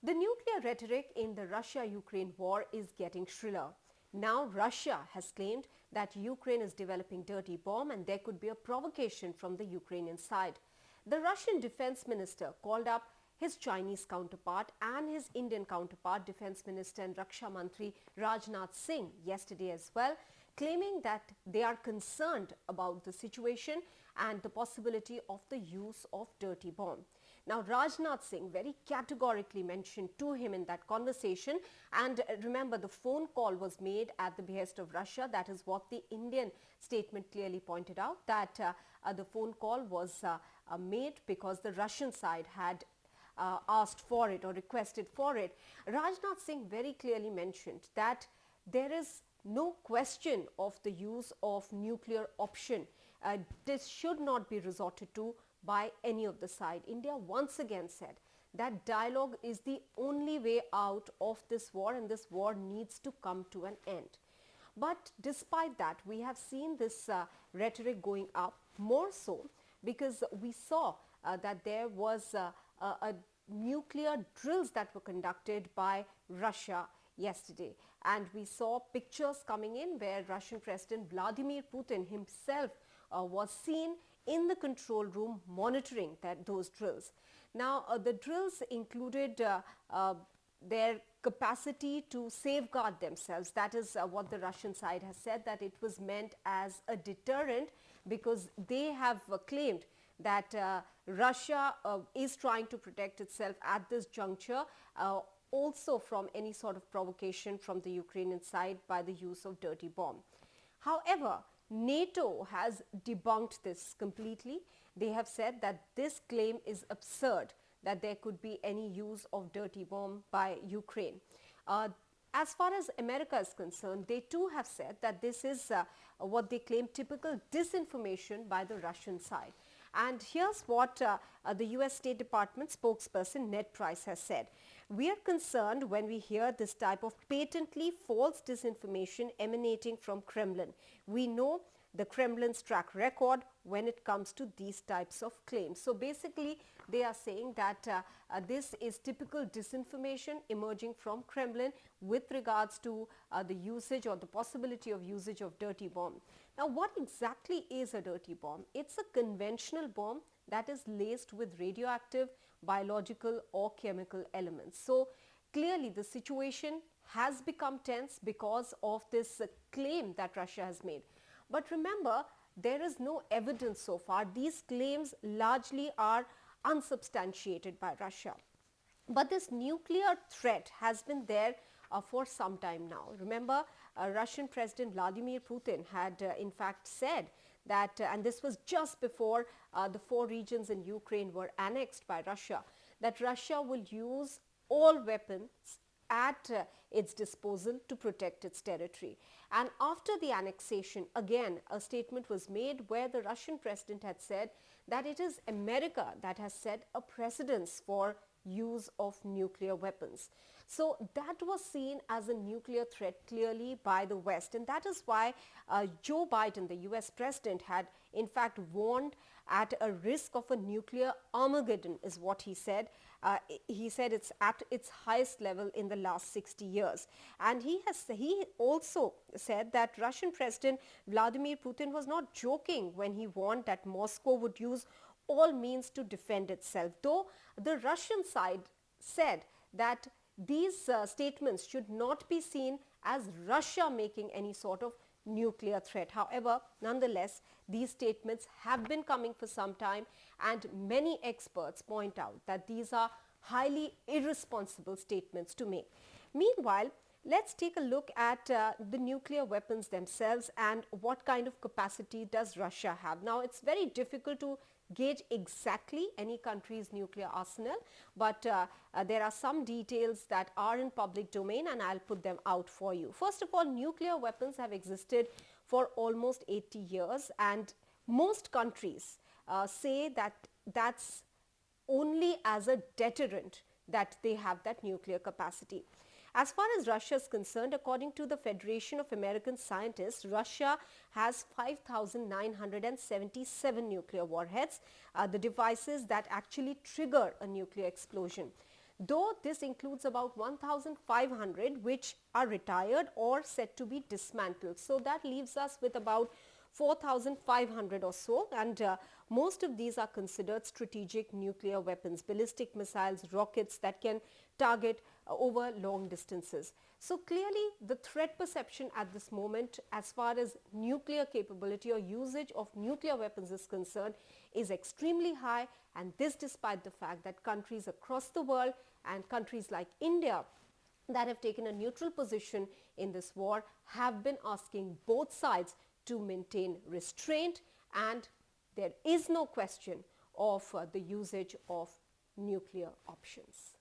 The nuclear rhetoric in the Russia-Ukraine war is getting shriller. Now Russia has claimed that Ukraine is developing dirty bomb and there could be a provocation from the Ukrainian side. The Russian defense minister called up his Chinese counterpart and his Indian counterpart, Defense Minister and Raksha Mantri Rajnath Singh, yesterday as well, claiming that they are concerned about the situation and the possibility of the use of dirty bomb. Now, Rajnath Singh very categorically mentioned to him in that conversation, and remember, the phone call was made at the behest of Russia. That is what the Indian statement clearly pointed out, that the phone call was made because the Russian side had asked for it or requested for it. Rajnath Singh very clearly mentioned that there is no question of the use of nuclear option. This should not be resorted to by any of the side. India once again said that dialogue is the only way out of this war and this war needs to come to an end. But despite that, we have seen this rhetoric going up more so because we saw that there was a nuclear drills that were conducted by Russia yesterday, and we saw pictures coming in where Russian President Vladimir Putin himself was seen in the control room monitoring those drills. Now the drills included their capacity to safeguard themselves. That is what the Russian side has said, that it was meant as a deterrent because they have claimed that Russia is trying to protect itself at this juncture also from any sort of provocation from the Ukrainian side by the use of dirty bomb. However, NATO has debunked this completely. They have said that this claim is absurd, that there could be any use of dirty bomb by Ukraine. As far as America is concerned, they too have said that this is what they claim typical disinformation by the Russian side. And here's what the US State Department spokesperson Ned Price has said. We are concerned when we hear this type of patently false disinformation emanating from Kremlin. We know the Kremlin's track record when it comes to these types of claims. So basically, they are saying that this is typical disinformation emerging from Kremlin with regards to the usage or the possibility of usage of dirty bomb. Now, what exactly is a dirty bomb? It's a conventional bomb that is laced with radioactive, biological or chemical elements. So clearly, the situation has become tense because of this claim that Russia has made. But remember, there is no evidence so far. These claims largely are unsubstantiated by Russia. But this nuclear threat has been there for some time now. Remember, Russian President Vladimir Putin had in fact said that, and this was just before the 4 regions in Ukraine were annexed by Russia, that Russia will use all weapons at its disposal to protect its territory. And after the annexation, again, a statement was made where the Russian president had said that it is America that has set a precedence for use of nuclear weapons. So that was seen as a nuclear threat clearly by the West, and that is why Joe Biden, the US president, had in fact warned at a risk of a nuclear Armageddon is what he said. He said it's at its highest level in the last 60 years. And he also said that Russian President Vladimir Putin was not joking when he warned that Moscow would use all means to defend itself, though the Russian side said that these statements should not be seen as Russia making any sort of nuclear threat. However, nonetheless, these statements have been coming for some time, and many experts point out that these are highly irresponsible statements to make. Meanwhile, let's take a look at the nuclear weapons themselves and what kind of capacity does Russia have. Now, it's very difficult to gauge exactly any country's nuclear arsenal, but there are some details that are in public domain and I'll put them out for you. First of all, nuclear weapons have existed for almost 80 years, and most countries say that that's only as a deterrent that they have that nuclear capacity. As far as Russia is concerned, according to the Federation of American Scientists, Russia has 5,977 nuclear warheads, the devices that actually trigger a nuclear explosion. though this includes about 1,500 which are retired or set to be dismantled. So that leaves us with about 4,500 or so, and most of these are considered strategic nuclear weapons, ballistic missiles, rockets that can target over long distances. So clearly the threat perception at this moment as far as nuclear capability or usage of nuclear weapons is concerned is extremely high, and this despite the fact that countries across the world and countries like India that have taken a neutral position in this war have been asking both sides to maintain restraint, and there is no question of the usage of nuclear options.